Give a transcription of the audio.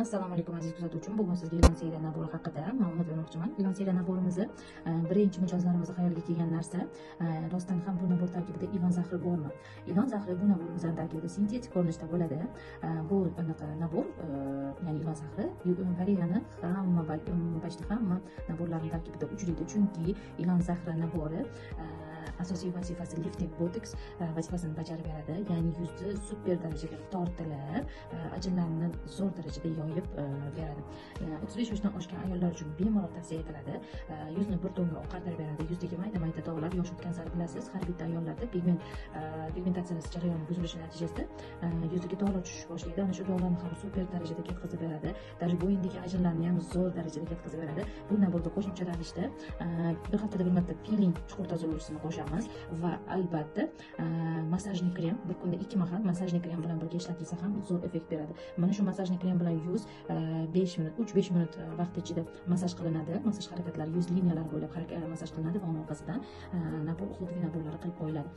Assalomu alaykum aziz kuzatuvchim. Bugun sizga ilon seriya nabori haqida ma'lumot bermoqchiman. Ilon seriya naborimizni birinchi mijozlarimiz xayoliga kelgan narsa, rostdan ham bu nabor tarkibida ilon zahri bormi? Ilon zahri bu naborimizning tarkibida sintetik ko'rinishda bo'ladi. Bu anaqa nabor, ya'ni ilon zahri Valeriani hamma naborlarning tarkibida uchraydi, chunki ilon zahri nabori asosiy vazifasi lifting botox vazifasini bajarib beradi, ya'ni yuzni super darajada tortilib, ajinlarni zo'r darajada yoyib beradi. 35 yoshdan oshgan ayollar uchun bemalol tavsiya etiladi. Yuzni bir to'nga oqartirib beradi. Yuzdagi mayda dog'lar yosh o'tgan sari bilasiz, har bitta ayollarda pigmentatsiyasi jarayoni buzilishi natijasida yuzdagi dog'lar tushishga boshlaydi. Ana shu dog'larni ham super darajada ketkazib beradi. Даже bo'yindagi ajinlarni ham zo'r darajada ketkazib beradi. Bu naborga qo'shimcha ravishda bir haftada bir marta piling chuqur tozalovchisini qo'shamiz va albatta massajli krem, bir kunda 2 mahal massajli krem bilan birga ishlatilsa ham zo'r effekt beradi. Mana shu massajli krem bilan yuz 3-5 minut vaqt ichida massaj qilinadi. Massaj harakatlari yuz liniyalari bo'ylab massaj qilinadi va uning orqasidan naborlar qilib qo'yiladi.